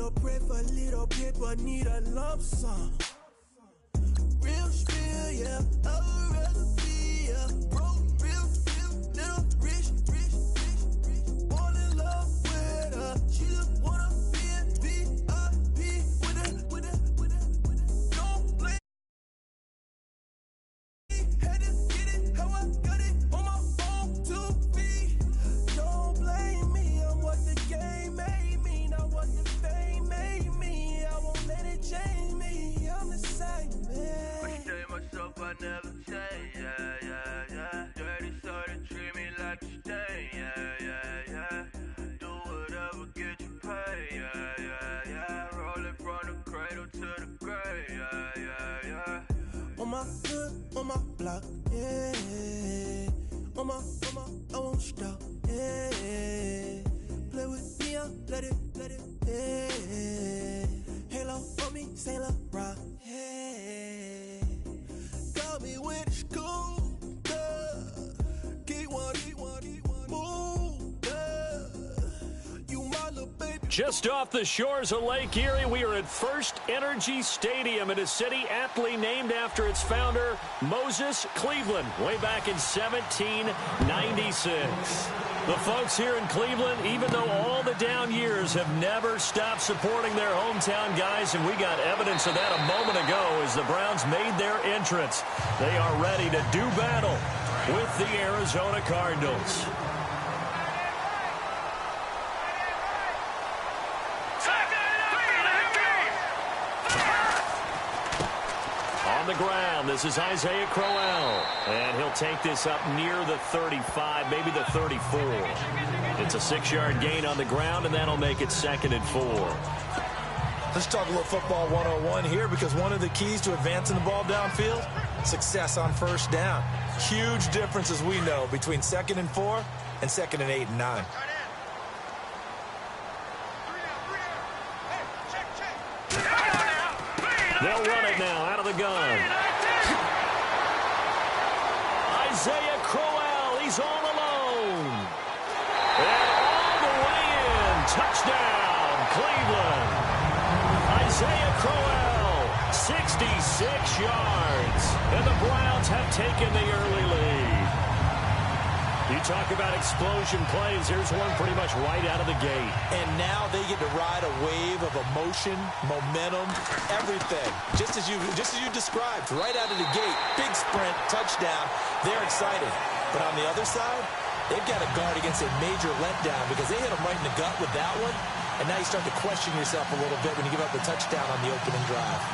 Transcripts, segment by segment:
little bread for a little bit, but need a lump sum. Real spill, yeah. I'd rather be a broke, real, little rich. Fall in love with her. She just wanna be a VIP with a. Don't blame me. Had to get it how I got it on my own 2 feet. Don't blame me. I'm what the game made me, not what the fame made me. I won't let it change me. I'm the same man. I stay myself, I never change. Yeah. Dirty started treat me like a stain. Yeah. Do whatever, get you paid. Yeah. Roll it from the cradle to the grave. Yeah. On my hood, on my block, yeah. On my, I won't stop, yeah. Play with me, let it, yeah. Halo on me, Saint Laurent, yeah. Got me with school, keep one, move, you my little baby. Just off the shores of Lake Erie, we are at First Energy Stadium in a city aptly named after its founder, Moses Cleveland, way back in 1796. The folks here in Cleveland, even though all the down years, have never stopped supporting their hometown guys, and we got evidence of that a moment ago as the Browns made their entrance. They are ready to do battle with the Arizona Cardinals. On the ground, this is Isaiah Crowell, and he'll take this up near the 35, maybe the 34. It's a 6-yard gain on the ground, and that'll make it 2nd and 4. Let's talk a little football 101 here, because one of the keys to advancing the ball downfield, success on first down. Huge difference, as we know, between 2nd and 4 and 2nd and 8 and 9. They'll run it now out of the gun. Isaiah Crowell, he's all alone. And all the way in, touchdown, Cleveland. Isaiah Crowell, 66 yards. And the Browns have taken the early lead. You talk about explosion plays. Here's one pretty much right out of the gate. And now they get to ride a wave of emotion, momentum, everything. Just as you described, right out of the gate, big sprint, touchdown. They're excited. But on the other side, they've got to guard against a major letdown because they hit them right in the gut with that one. And now you start to question yourself a little bit when you give up the touchdown on the opening drive.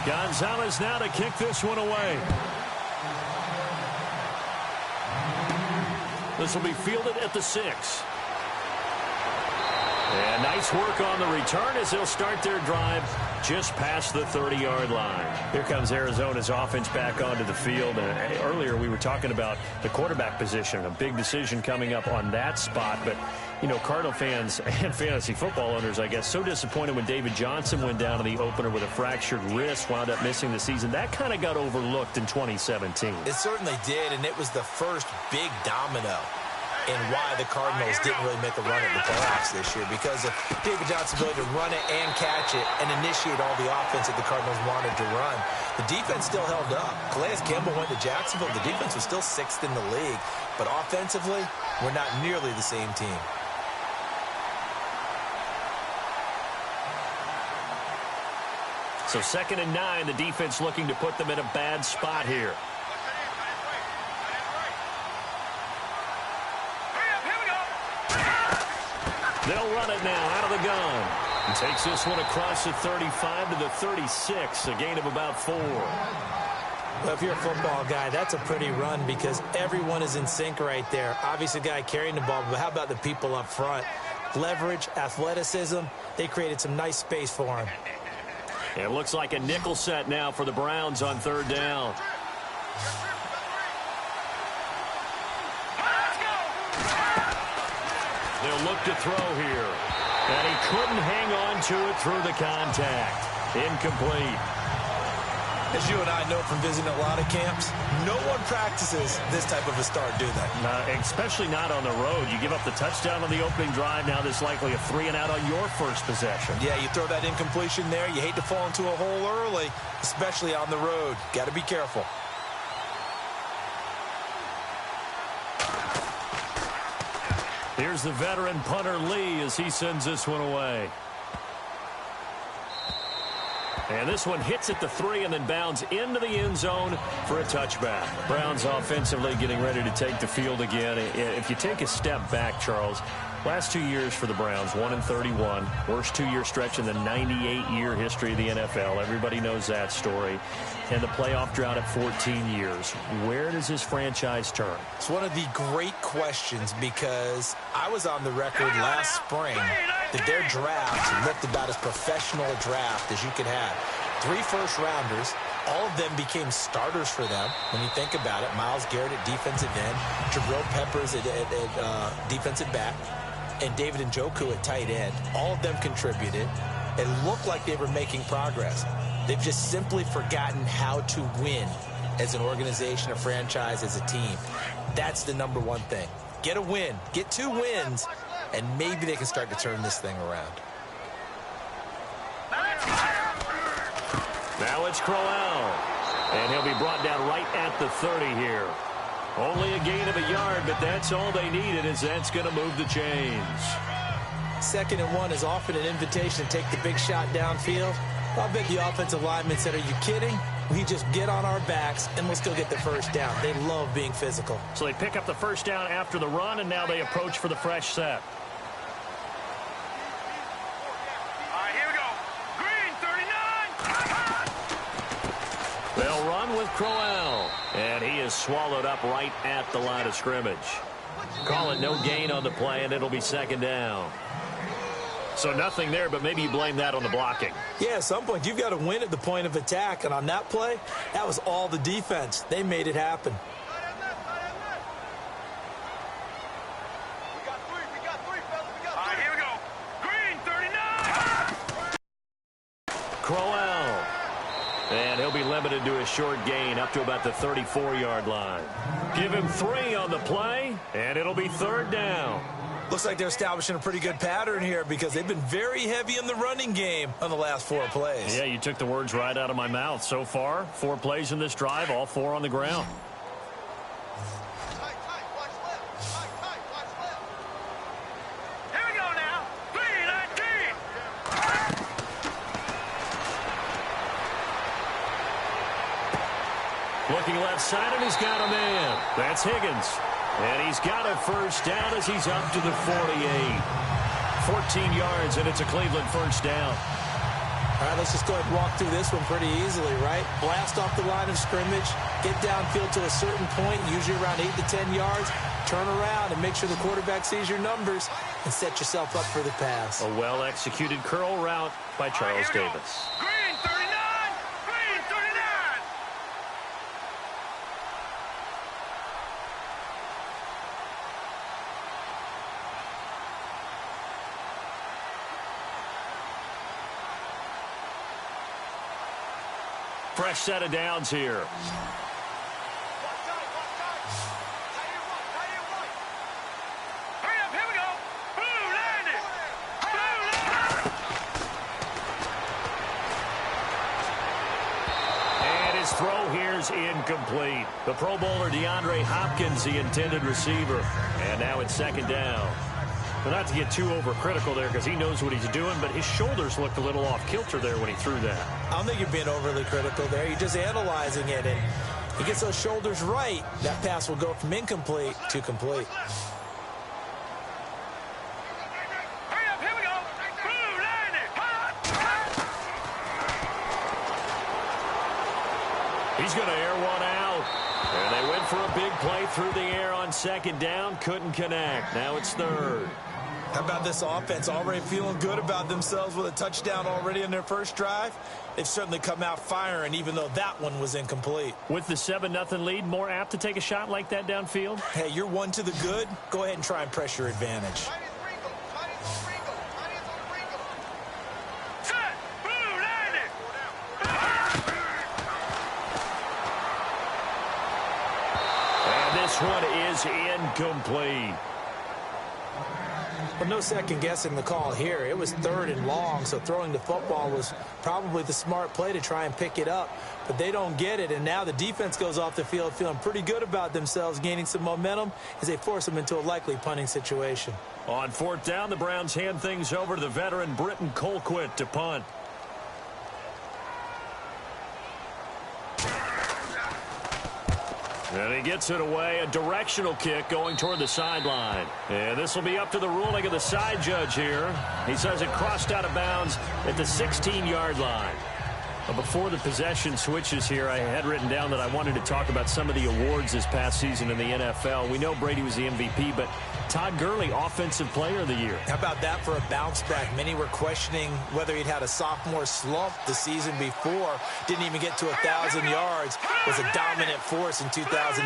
Gonzalez now to kick this one away. This will be fielded at the 6. And nice work on the return as they'll start their drive just past the 30-yard line. Here comes Arizona's offense back onto the field. Earlier we were talking about the quarterback position, a big decision coming up on that spot. But, you know, Cardinal fans and fantasy football owners, I guess, so disappointed when David Johnson went down in the opener with a fractured wrist, wound up missing the season. That kind of got overlooked in 2017. It certainly did, and it was the first big domino in why the Cardinals didn't really make a run at the playoffs this year, because of David Johnson's ability to run it and catch it and initiate all the offense that the Cardinals wanted to run. The defense still held up. Calais Campbell went to Jacksonville. The defense was still 6th in the league, but offensively, we're not nearly the same team. So 2nd and 9, the defense looking to put them in a bad spot here. They'll run it now out of the gun. And takes this one across the 35 to the 36, a gain of about 4. Well, if you're a football guy, that's a pretty run because everyone is in sync right there. Obviously, the guy carrying the ball, but how about the people up front? Leverage, athleticism, they created some nice space for him. It looks like a nickel set now for the Browns on 3rd down. They'll look to throw here. And he couldn't hang on to it through the contact. Incomplete. As you and I know from visiting a lot of camps, no one practices this type of a start, do they? Especially not on the road. You give up the touchdown on the opening drive. Now there's likely a 3-and-out on your first possession. Yeah, you throw that incompletion there. You hate to fall into a hole early, especially on the road. Got to be careful. Here's the veteran punter Lee as he sends this one away. And this one hits at the 3 and then bounds into the end zone for a touchback. Browns offensively getting ready to take the field again. If you take a step back, Charles, last 2 years for the Browns, 1-31. Worst 2-year stretch in the 98-year history of the NFL. Everybody knows that story. And the playoff drought at 14 years. Where does this franchise turn? It's one of the great questions because I was on the record last spring that their draft looked about as professional a draft as you could have. 3 first-rounders, all of them became starters for them. When you think about it, Myles Garrett at defensive end, Jabril Peppers at defensive back, and David Njoku at tight end. All of them contributed. It looked like they were making progress. They've just simply forgotten how to win as an organization, a franchise, as a team. That's the number one thing. Get a win. Get 2 wins, and maybe they can start to turn this thing around. Now it's Crowell. And he'll be brought down right at the 30 here. Only a gain of a yard, but that's all they needed, as that's going to move the chains. 2nd and 1 is often an invitation to take the big shot downfield. I bet the offensive lineman said, are you kidding? We just get on our backs, and we'll still get the first down. They love being physical. So they pick up the first down after the run, and now they approach for the fresh set. All right, here we go. Green, 39. They'll run with Crowell, and he is swallowed up right at the line of scrimmage. Call it no gain on the play, and it'll be 2nd down. So nothing there, but maybe you blame that on the blocking. Yeah, at some point, you've got to win at the point of attack. And on that play, that was all the defense. They made it happen. We got three, fellas. All right, here we go. Green, 39. Crowell. And he'll be limited to a short gain up to about the 34-yard line. Give him 3 on the play, and it'll be 3rd down. Looks like they're establishing a pretty good pattern here because they've been very heavy in the running game on the last 4 plays. Yeah, you took the words right out of my mouth. So far, 4 plays in this drive, all 4 on the ground. Here we go now. 3-19. Looking left side, and he's got a man. That's Higgins. And he's got a first down as he's up to the 48. 14 yards, and it's a Cleveland first down. All right, let's just go ahead and walk through this one pretty easily, right? Blast off the line of scrimmage, get downfield to a certain point, usually around 8 to 10 yards, turn around and make sure the quarterback sees your numbers and set yourself up for the pass. A well-executed curl route by Charles Davis. Green, 39. Green, 39. Fresh set of downs here. Hurry up, here we go. Blue, land it. Blue, land it. And his throw here's incomplete. The Pro Bowler DeAndre Hopkins, the intended receiver. And now it's 2nd down. But not to get too overcritical there because he knows what he's doing, but his shoulders looked a little off kilter there when he threw that. I don't think you're being overly critical there. You're just analyzing it, and he gets those shoulders right. That pass will go from incomplete to complete. Hurry up, here we go. Blue, land it. He's going to air one out. And they went for a big play through the air on 2nd down. Couldn't connect. Now it's 3rd. How about this offense already feeling good about themselves with a touchdown already in their first drive? They've certainly come out firing, even though that one was incomplete. With the 7-0 lead, more apt to take a shot like that downfield? Hey, you're 1 to the good. Go ahead and try and press your advantage. is incomplete. Well, no second guessing the call here. It was 3rd and long, so throwing the football was probably the smart play to try and pick it up. But they don't get it, and now the defense goes off the field feeling pretty good about themselves, gaining some momentum as they force them into a likely punting situation. On 4th down, the Browns hand things over to the veteran Britton Colquitt to punt. And he gets it away, a directional kick going toward the sideline. And this will be up to the ruling of the side judge here. He says it crossed out of bounds at the 16-yard line. But before the possession switches here, I had written down that I wanted to talk about some of the awards this past season in the NFL. We know Brady was the MVP, but Todd Gurley, Offensive Player of the Year. How about that for a bounce back? Many were questioning whether he'd had a sophomore slump the season before. Didn't even get to 1,000 yards. Was a dominant force in 2017.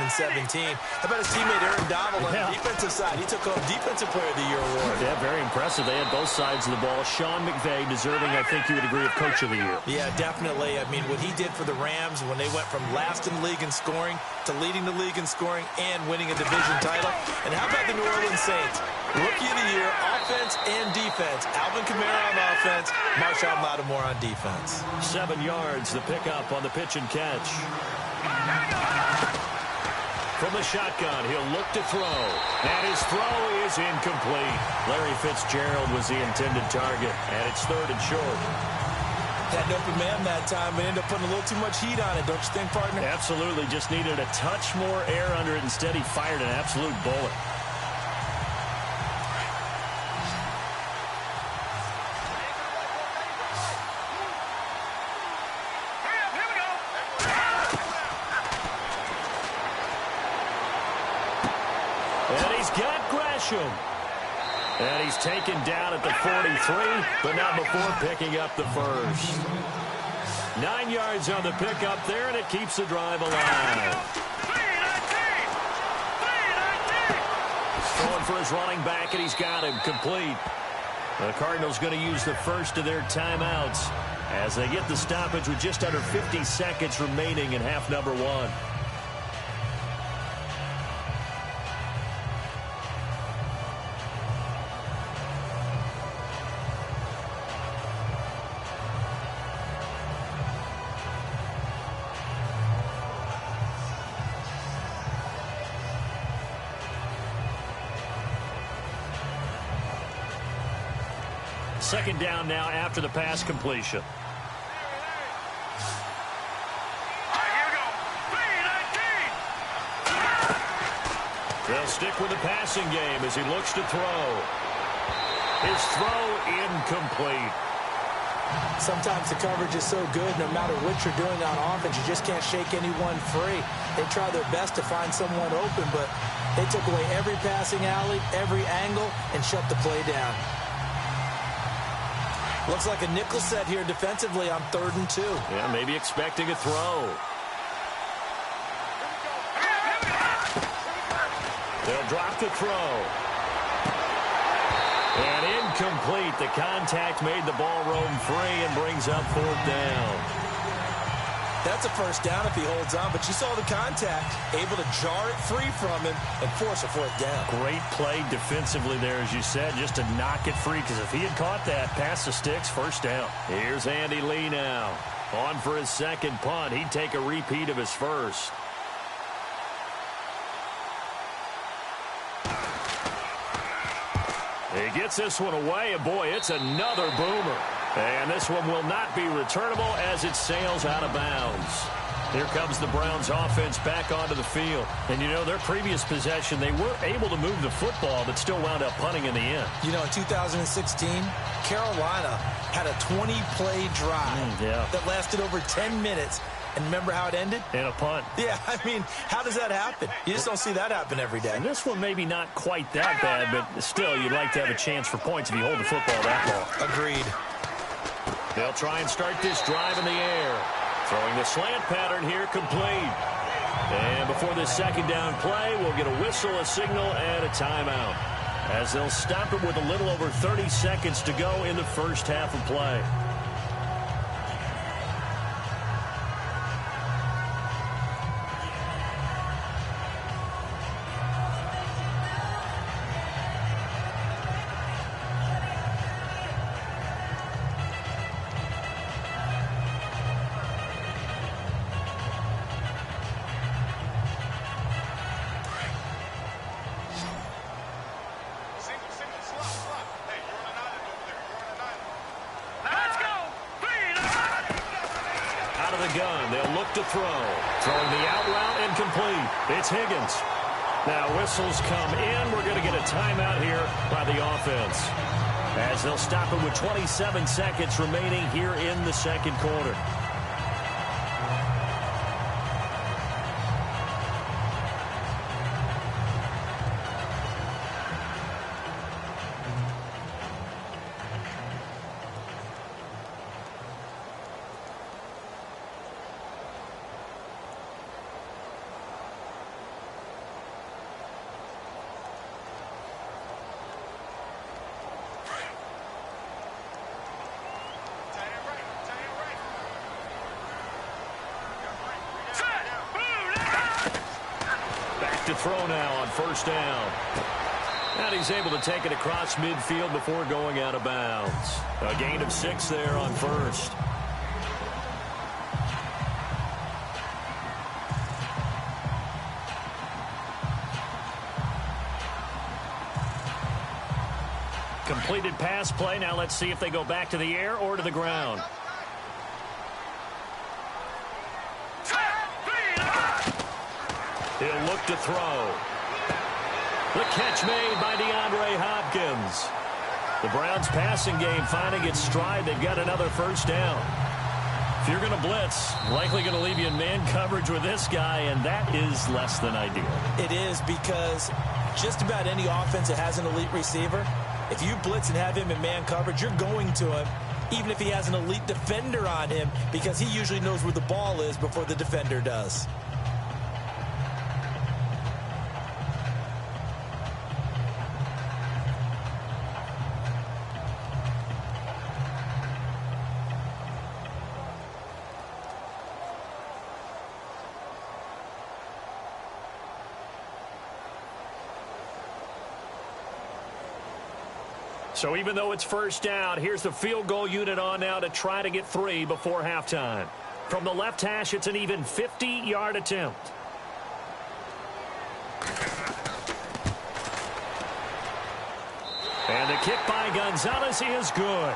How about his teammate Aaron Donald on the defensive side? He took home Defensive Player of the Year award. Yeah, very impressive. They had both sides of the ball. Sean McVay deserving, I think you would agree, of Coach of the Year. Yeah, definitely. I mean, what he did for the Rams when they went from last in the league in scoring to leading the league in scoring and winning a division title. And how about the New Orleans Saints? Rookie of the Year, offense and defense. Alvin Kamara on offense, Marshawn Lattimore on defense. 7 yards, the pickup on the pitch and catch. From the shotgun, he'll look to throw. And his throw is incomplete. Larry Fitzgerald was the intended target, and it's 3rd and short. Had an open man that time, but ended up putting a little too much heat on it, don't you think, partner? Absolutely. Just needed a touch more air under it. Instead, he fired an absolute bullet. And he's got Gresham. And he's taken down at the 43, but not before picking up the first. 9 yards on the pickup there, and it keeps the drive alive. Going for his running back, and he's got him complete. The Cardinals going to use the first of their timeouts as they get the stoppage with just under 50 seconds remaining in half number 1. Second down now after the pass completion. They'll stick with the passing game as he looks to throw. His throw incomplete. Sometimes the coverage is so good, no matter what you're doing on offense, you just can't shake anyone free. They try their best to find someone open, but they took away every passing alley, every angle, and shut the play down. Looks like a nickel set here defensively on 3rd and 2. Yeah, maybe expecting a throw. They'll drop the throw. And incomplete. The contact made the ball roam free and brings up 4th down. That's a first down if he holds on, but you saw the contact, able to jar it free from him and force a 4th down. Great play defensively there, as you said, just to knock it free, because if he had caught that, past the sticks, first down. Here's Andy Lee now. On for his second punt. He'd take a repeat of his first. He gets this one away, and boy, it's another boomer. And this one will not be returnable as it sails out of bounds. Here comes the Browns offense back onto the field. And, you know, their previous possession, they were able to move the football, but still wound up punting in the end. You know, in 2016, Carolina had a 20-play drive that lasted over 10 minutes. And remember how it ended? In a punt. Yeah, I mean, how does that happen? You just don't see that happen every day. And this one maybe not quite that bad, but still, you'd like to have a chance for points if you hold the football that long. Agreed. They'll try and start this drive in the air. Throwing the slant pattern here complete. And before this second down play, we'll get a whistle, a signal, and a timeout, as they'll stop it with a little over 30 seconds to go in the first half of play. the gun. They'll look to throw. Throwing the out route and complete. It's Higgins. Now whistles come in. We're going to get a timeout here by the offense, as they'll stop it with 27 seconds remaining here in the second quarter. To throw now on first down. And he's able to take it across midfield before going out of bounds. A gain of 6 there on first. Completed pass play. Now let's see if they go back to the air or to the ground. He'll look to throw. The catch made by DeAndre Hopkins. The Browns' passing game finding its stride. They've got another first down. If you're going to blitz, likely going to leave you in man coverage with this guy, and that is less than ideal. It is, because just about any offense that has an elite receiver, if you blitz and have him in man coverage, you're going to him, even if he has an elite defender on him, because he usually knows where the ball is before the defender does. So even though it's first down, here's the field goal unit on now to try to get 3 before halftime. From the left hash, it's an even 50-yard attempt. And the kick by Gonzalez is good.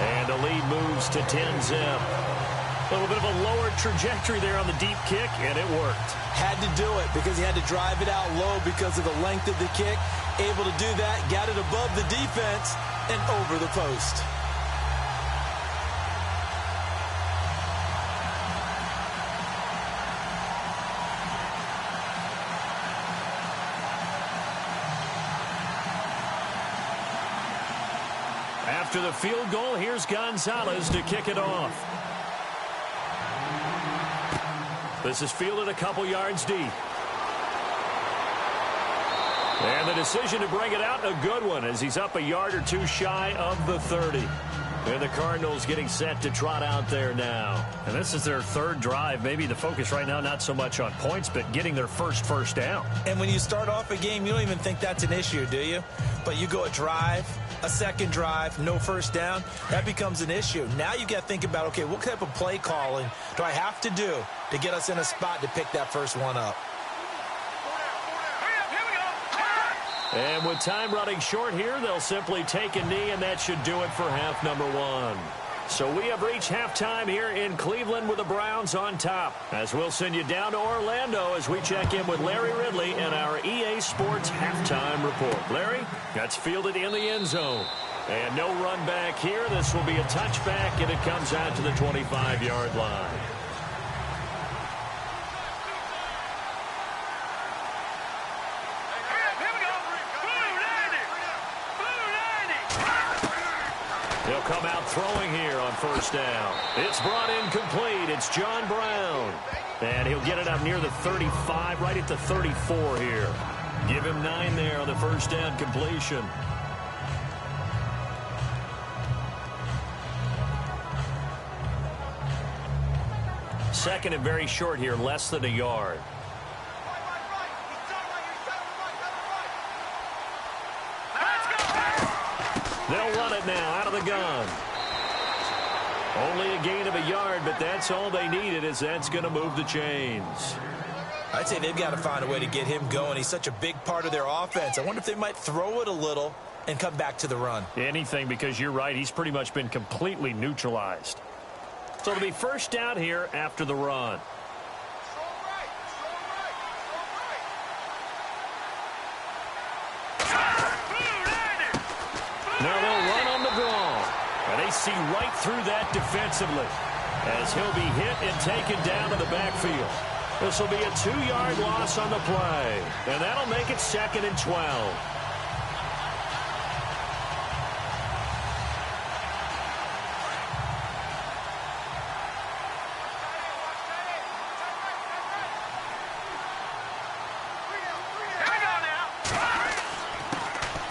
And the lead moves to 10-zip. A little bit of a lower trajectory there on the deep kick, and it worked. Had to do it because he had to drive it out low because of the length of the kick. Able to do that, got it above the defense and over the post. After the field goal, here's Gonzalez to kick it off. This is fielded a couple yards deep. And the decision to bring it out, a good one, as he's up a yard or two shy of the 30. And the Cardinals getting set to trot out there now. And this is their third drive. Maybe the focus right now not so much on points, but getting their first down. And when you start off a game, you don't even think that's an issue, do you? But you go a drive, a second drive, no first down, that becomes an issue. Now you got to think about, okay, what type of play calling do I have to do to get us in a spot to pick that first one up? And with time running short here, they'll simply take a knee, and that should do it for half number 1. So we have reached halftime here in Cleveland with the Browns on top. As we'll send you down to Orlando as we check in with Larry Ridley in our EA Sports Halftime Report. Larry, that's fielded in the end zone. And no run back here. This will be a touchback, and it comes out to the 25-yard line. He'll come out throwing here on first down. It's brought in complete. It's John Brown. And he'll get it up near the 35, right at the 34 here. Give him 9 there on the first down completion. Second and very short here, less than a yard. They'll run it now out of the gun. Only a gain of a yard, but that's all they needed, as that's going to move the chains. I'd say they've got to find a way to get him going. He's such a big part of their offense. I wonder if they might throw it a little and come back to the run. Anything, because you're right. He's pretty much been completely neutralized. So it'll be first down here after the run. Now they'll run on the draw. And they see right through that defensively as he'll be hit and taken down to the backfield. This will be a 2-yard loss on the play. And that'll make it 2nd and 12.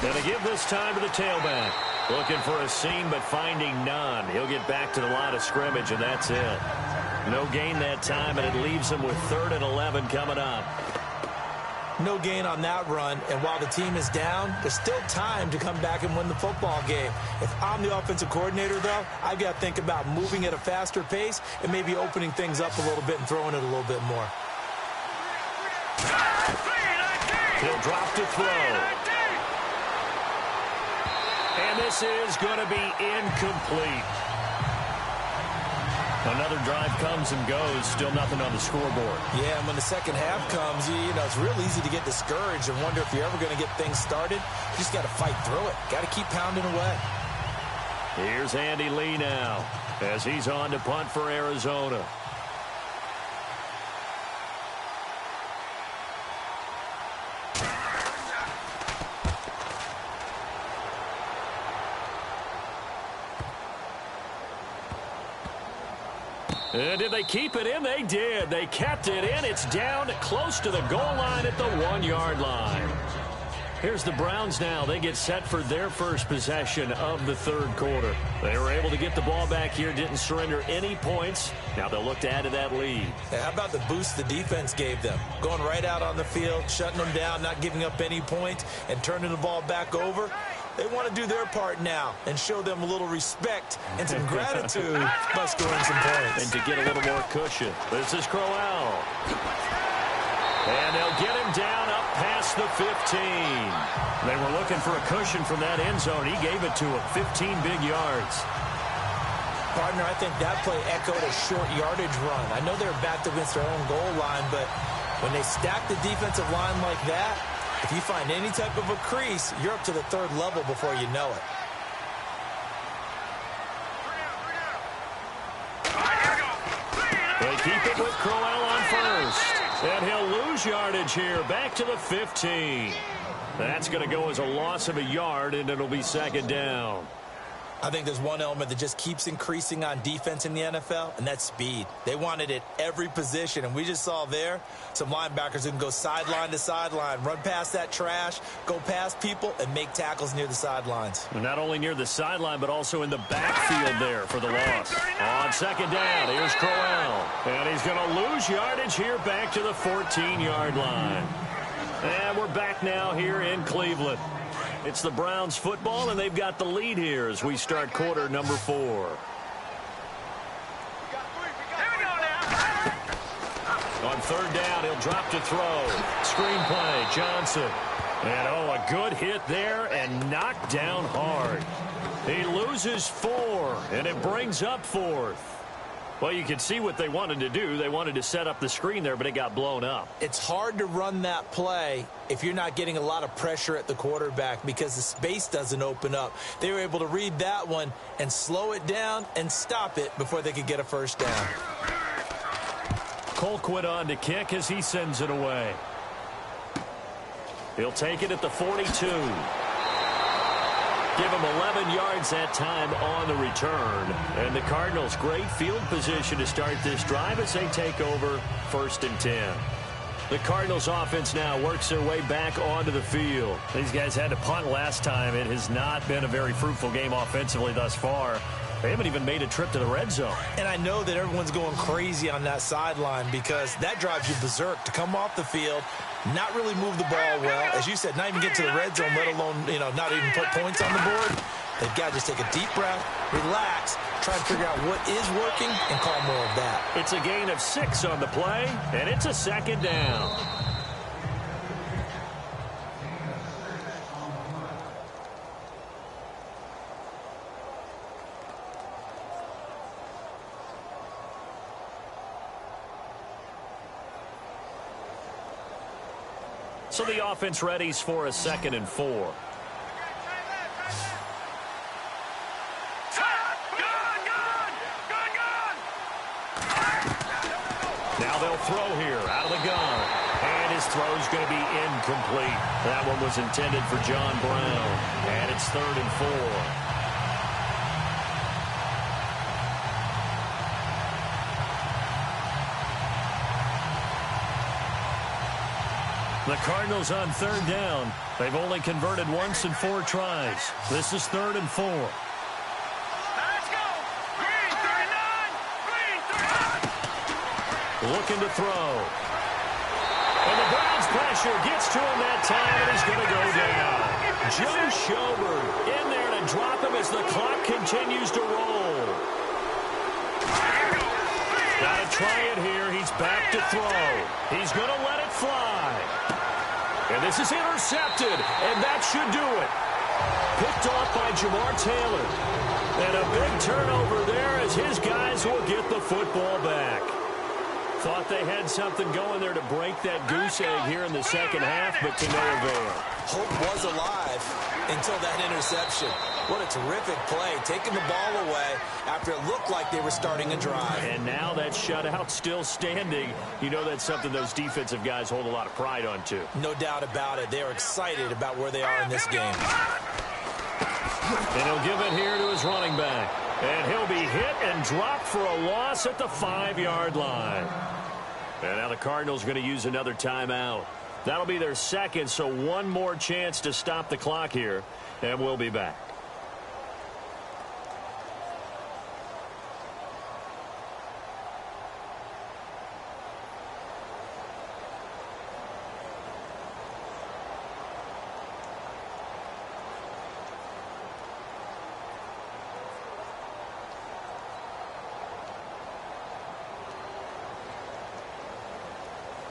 Going to give this time to the tailback. Looking for a seam, but finding none. He'll get back to the line of scrimmage, and that's it. No gain that time, and it leaves him with 3rd and 11 coming up. No gain on that run, and while the team is down, there's still time to come back and win the football game. If I'm the offensive coordinator, though, I've got to think about moving at a faster pace and maybe opening things up a little bit and throwing it a little bit more. He'll drop to throw. And this is going to be incomplete. Another drive comes and goes. Still nothing on the scoreboard. Yeah, and when the second half comes, you know, it's real easy to get discouraged and wonder if you're ever going to get things started. You just got to fight through it. Got to keep pounding away. Here's Andy Lee now as he's on to punt for Arizona. And did they keep it in? They did. They kept it in. It's down close to the goal line at the 1-yard line. Here's the Browns now. They get set for their first possession of the 3rd quarter. They were able to get the ball back here, didn't surrender any points. Now they'll look to add to that lead. How about the boost the defense gave them? Going right out on the field, shutting them down, not giving up any points, and turning the ball back over. They want to do their part now and show them a little respect and some gratitude by scoring some points. And to get a little more cushion. This is Crowell. And they'll get him down up past the 15. They were looking for a cushion from that end zone. He gave it to him. 15 big yards. Partner, I think that play echoed a short yardage run. I know they're backed against their own goal line, but when they stack the defensive line like that, if you find any type of a crease, you're up to the 3rd level before you know it. They keep it with Crowell on first. And he'll lose yardage here. Back to the 15. That's going to go as a loss of a yard, and it'll be 2nd down. I think there's one element that just keeps increasing on defense in the NFL, and that's speed. They want it at every position, and we just saw there some linebackers who can go sideline to sideline, run past that trash, go past people, and make tackles near the sidelines. Not only near the sideline, but also in the backfield there for the loss. On 2nd down, here's Crowell. And he's going to lose yardage here back to the 14-yard line. And we're back now here in Cleveland. It's the Browns football, and they've got the lead here as we start quarter number 4. On 3rd down, he'll drop to throw. Screen play, Johnson. And, a good hit there and knocked down hard. He loses 4, and it brings up 4th. Well, you can see what they wanted to do. They wanted to set up the screen there, but it got blown up. It's hard to run that play if you're not getting a lot of pressure at the quarterback because the space doesn't open up. They were able to read that one and slow it down and stop it before they could get a first down. Colquitt on to kick as he sends it away. He'll take it at the 42. Give him 11 yards that time on the return. And the Cardinals, great field position to start this drive as they take over 1st and 10. The Cardinals offense now works their way back onto the field. These guys had to punt last time. It has not been a very fruitful game offensively thus far. They haven't even made a trip to the red zone. And I know that everyone's going crazy on that sideline because that drives you berserk to come off the field, not really move the ball well. As you said, not even get to the red zone, let alone, not even put points on the board. They've got to just take a deep breath, relax, try and figure out what is working, and call more of that. It's a gain of 6 on the play, and it's a 2nd down. So the offense readies for a 2nd and 4. Now they'll throw here out of the gun. And his throw's going to be incomplete. That one was intended for John Brown. And it's 3rd and 4. The Cardinals on 3rd down. They've only converted once in 4 tries. This is 3rd and 4. Looking to throw. And the Browns pressure gets to him that time, and he's going to go down. Joe Schobert in there to drop him as the clock continues to roll. Got to try it here. He's back to throw. He's going to let it fly. And this is intercepted, and that should do it. Picked off by Jamar Taylor. And a big turnover there as his guys will get the football back. Thought they had something going there to break that goose egg here in the second half, but to no avail. Hope was alive until that interception. What a terrific play, taking the ball away after it looked like they were starting a drive. And now that shutout still standing. You know that's something those defensive guys hold a lot of pride on, too. No doubt about it. They are excited about where they are in this game. And he'll give it here to his running back. And he'll be hit and dropped for a loss at the 5-yard line. And now the Cardinals are going to use another timeout. That'll be their 2nd, so one more chance to stop the clock here. And we'll be back.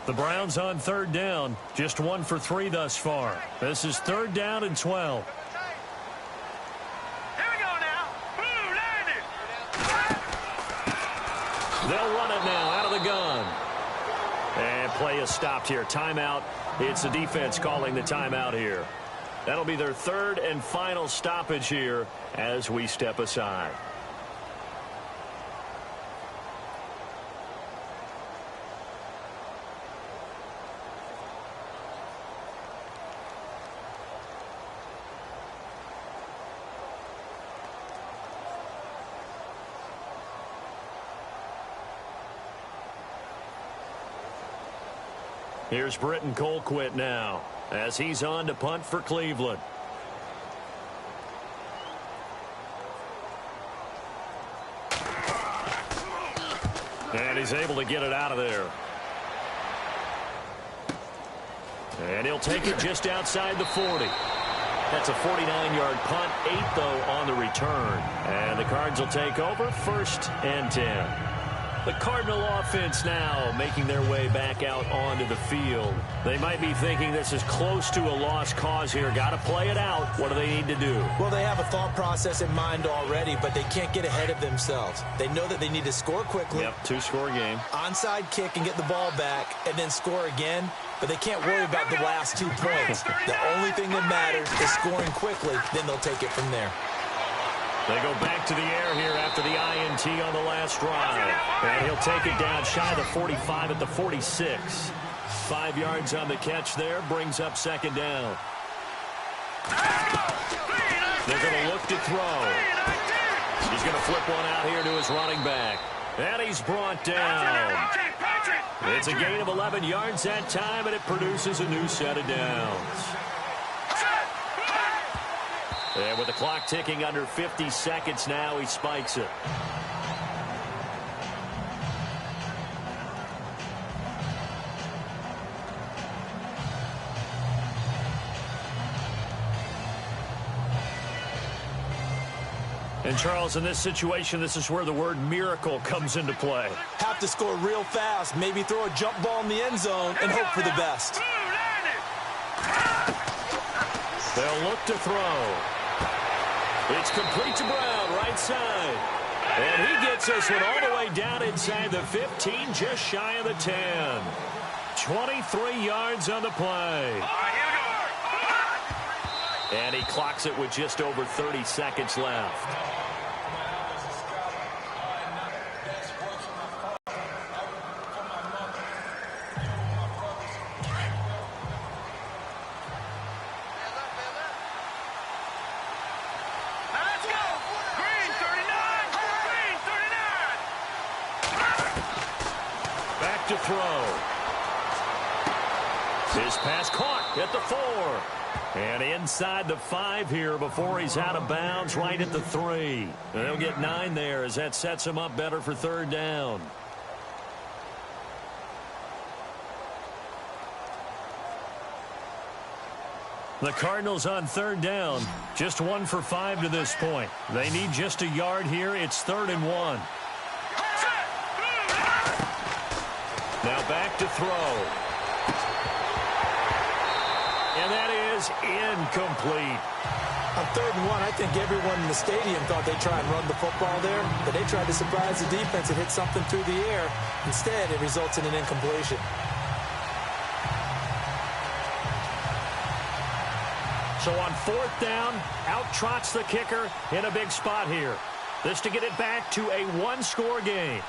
The Browns on 3rd down, just 1 for 3 thus far. This is 3rd down and 12. Here we go now. Blue landed. They'll run it now out of the gun. And play is stopped here. Timeout. It's the defense calling the timeout here. That'll be their 3rd and final stoppage here as we step aside. Here's Britton Colquitt now as he's on to punt for Cleveland. And he's able to get it out of there. And he'll take it just outside the 40. That's a 49-yard punt, 8 though on the return. And the Cards will take over 1st and 10. The Cardinal offense now making their way back out onto the field. They might be thinking this is close to a lost cause here. Got to play it out. What do they need to do? Well, they have a thought process in mind already, but they can't get ahead of themselves. They know that they need to score quickly. Yep, 2-score game. Onside kick and get the ball back and then score again. But they can't worry about the last 2 points. The only thing that matters is scoring quickly. Then they'll take it from there. They go back to the air here after the INT on the last drive. And he'll take it down shy of the 45 at the 46. 5 yards on the catch there, brings up 2nd down. They're going to look to throw. He's going to flip one out here to his running back. And he's brought down. It's a gain of 11 yards that time, and it produces a new set of downs. And with the clock ticking under 50 seconds now, he spikes it. And, Charles, in this situation, this is where the word miracle comes into play. Have to score real fast, maybe throw a jump ball in the end zone and hope for the best. They'll look to throw. It's complete to Brown, right side. And he gets this one all the way down inside the 15, just shy of the 10. 23 yards on the play. And he clocks it with just over 30 seconds left. To throw. His pass caught at the 4. And inside the 5 here before he's out of bounds, right at the 3. And they'll get 9 there as that sets him up better for 3rd down. The Cardinals on 3rd down. Just 1 for 5 to this point. They need just a yard here. It's 3rd and 1. Now back to throw. And that is incomplete. On 3rd and 1, I think everyone in the stadium thought they'd try and run the football there, but they tried to surprise the defense and hit something through the air. Instead, it results in an incompletion. So on 4th down, out trots the kicker in a big spot here. This to get it back to a 1-score game.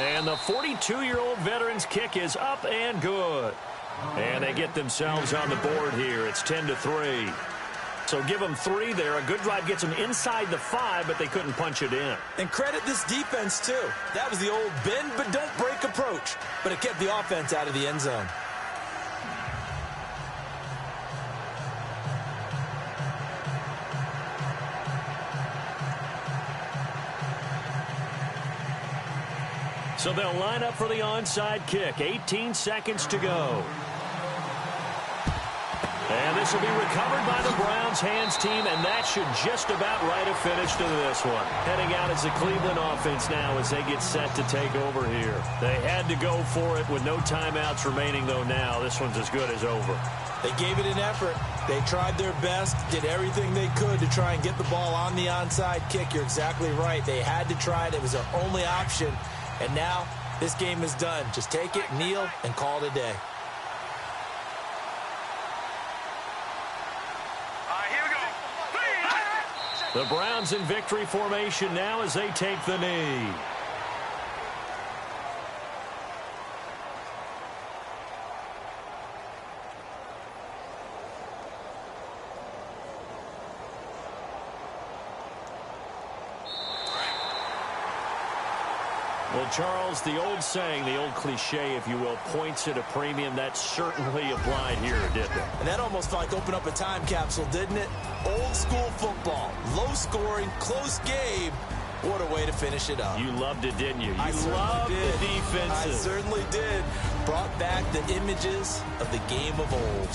And the 42-year-old veteran's kick is up and good. And they get themselves on the board here. It's 10-3. So give them 3 there. A good drive gets them inside the 5, but they couldn't punch it in. And credit this defense, too. That was the old bend but don't break approach. But it kept the offense out of the end zone. So they'll line up for the onside kick. 18 seconds to go. And this will be recovered by the Browns hands team, and that should just about write a finish to this one. Heading out as the Cleveland offense now as they get set to take over here. They had to go for it with no timeouts remaining, though now. This one's as good as over. They gave it an effort. They tried their best, did everything they could to try and get the ball on the onside kick. You're exactly right. They had to try it. It was their only option. And now this game is done. Just take it, kneel, and call it a day. The Browns in victory formation now as they take the knee. Well, Charles, the old saying, the old cliche, if you will, points at a premium. That certainly applied here, didn't it? And that almost felt like open up a time capsule, didn't it? Old school football, low scoring, close game. What a way to finish it up. You loved it, didn't you? I loved the defenses. I certainly did. Brought back the images of the game of old.